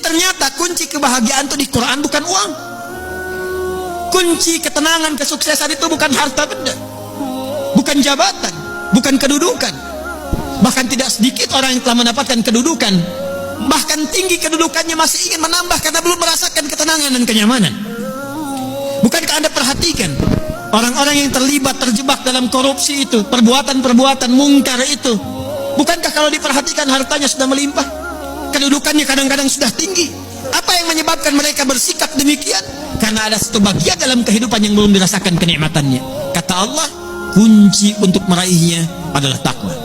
ternyata kunci kebahagiaan itu di Quran bukan uang. Kunci ketenangan, kesuksesan itu bukan harta benda, bukan jabatan, bukan kedudukan. Bahkan tidak sedikit orang yang telah mendapatkan kedudukan, bahkan tinggi kedudukannya, masih ingin menambah karena belum merasakan ketenangan dan kenyamanan. Bukankah Anda perhatikan orang-orang yang terjebak dalam korupsi itu, perbuatan-perbuatan mungkar itu, bukankah kalau diperhatikan hartanya sudah melimpah, kedudukannya kadang-kadang sudah tinggi? Apa yang menyebabkan mereka bersikap demikian? Karena ada satu bagian dalam kehidupan yang belum dirasakan kenikmatannya. Kata Allah, kunci untuk meraihnya adalah takwa.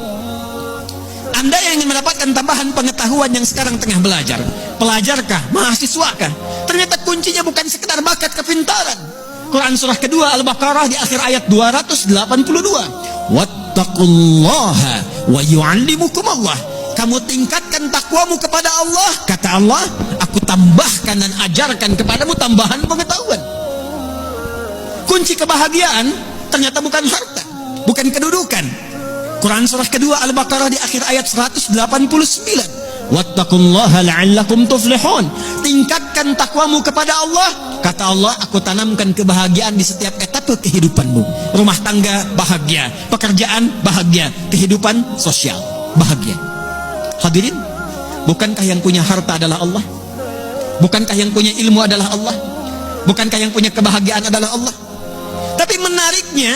Anda yang ingin mendapatkan tambahan pengetahuan yang sekarang tengah belajar, pelajarkah, mahasiswakah, ternyata kuncinya bukan sekedar bakat kepintaran. Quran surah kedua Al-Baqarah di akhir ayat 282, wattaqullaha wa yu'allimukumullah. Kamu tingkatkan takwamu kepada Allah, kata Allah, aku tambahkan dan ajarkan kepadamu tambahan pengetahuan. Kunci kebahagiaan ternyata bukan harta, bukan kedudukan. Quran surah kedua Al-Baqarah di akhir ayat 189, wattaqullaha la'allakum tuflihun. Tingkatkan takwamu kepada Allah, kata Allah, aku tanamkan kebahagiaan di setiap etape kehidupanmu. Rumah tangga bahagia, pekerjaan bahagia, kehidupan sosial bahagia. Hadirin, bukankah yang punya harta adalah Allah? Bukankah yang punya ilmu adalah Allah? Bukankah yang punya kebahagiaan adalah Allah? Tapi menariknya,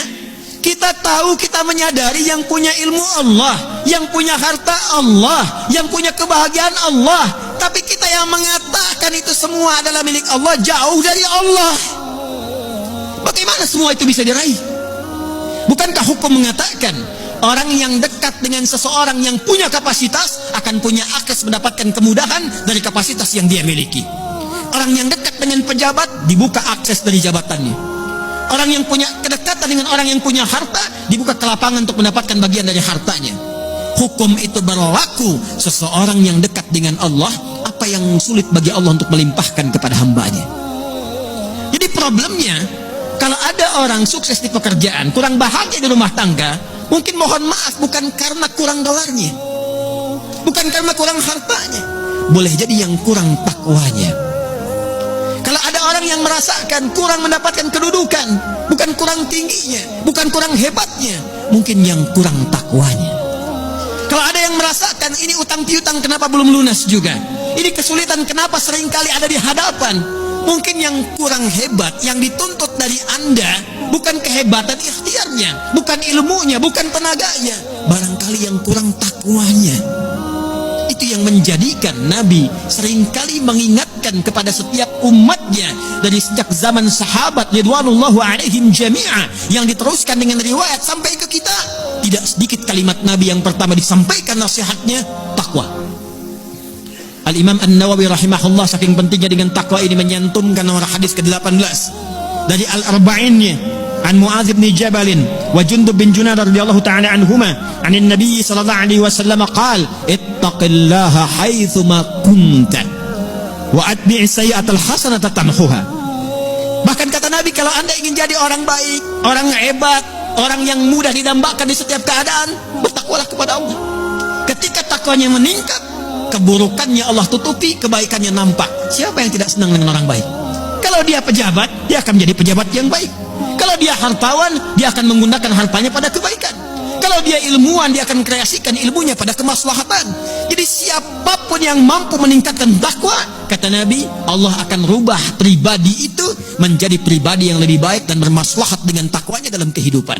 kita tahu, kita menyadari yang punya ilmu Allah, yang punya harta Allah, yang punya kebahagiaan Allah. Tapi kita yang mengatakan itu semua adalah milik Allah, jauh dari Allah. Bagaimana semua itu bisa diraih? Bukankah hukum mengatakan orang yang dekat dengan seseorang yang punya kapasitas akan punya akses mendapatkan kemudahan dari kapasitas yang dia miliki? Orang yang dekat dengan pejabat dibuka akses dari jabatannya. Orang yang punya kedekatan dengan orang yang punya harta dibuka kelapangan untuk mendapatkan bagian dari hartanya. Hukum itu berlaku seseorang yang dekat dengan Allah, apa yang sulit bagi Allah untuk melimpahkan kepada hambanya. Jadi problemnya, kalau ada orang sukses di pekerjaan, kurang bahagia di rumah tangga, mungkin mohon maaf bukan karena kurang dolarnya, bukan karena kurang hartanya, boleh jadi yang kurang takwanya. Kalau ada orang yang merasakan kurang mendapatkan kedudukan, bukan kurang tingginya, bukan kurang hebatnya, mungkin yang kurang takwanya. Kalau ada yang merasakan ini utang piutang kenapa belum lunas juga, ini kesulitan kenapa seringkali ada di hadapan, mungkin yang kurang hebat, yang dituntut dari Anda bukan kehebatan ikhtiarnya, bukan ilmunya, bukan tenaganya, barangkali yang kurang takwanya. Itu yang menjadikan Nabi seringkali mengingatkan kepada setiap umatnya dari sejak zaman sahabat ridwanullahu alaihim jami'a, yang diteruskan dengan riwayat sampai ke kita. Tidak sedikit kalimat Nabi yang pertama disampaikan nasihatnya, takwa. Al-Imam An-Nawawi rahimahullah saking pentingnya dengan takwa ini menyantumkan nomor hadis ke-18 dari Al-Arba'innya, an Mu'adz bin Jabal wa Jundub bin Junadah radhiyallahu ta'ala anhuma, anin Nabi sallallahu alaihi wasallam qala, ittaqillaha haitsu ma kunta wa atbi' sayyi'atal hasanata tamhuha. Bahkan kata Nabi, kalau Anda ingin jadi orang baik, orang hebat, orang yang mudah didambakan di setiap keadaan, bertakwalah kepada Allah. Ketika takwanya meningkat, keburukannya Allah tutupi, kebaikannya nampak. Siapa yang tidak senang dengan orang baik? Kalau dia pejabat, dia akan menjadi pejabat yang baik. Kalau dia hartawan, dia akan menggunakan hartanya pada kebaikan. Kalau dia ilmuwan, dia akan kreasikan ilmunya pada kemaslahatan. Jadi siapapun yang mampu meningkatkan takwa, kata Nabi, Allah akan rubah pribadi itu menjadi pribadi yang lebih baik dan bermaslahat dengan takwanya dalam kehidupan.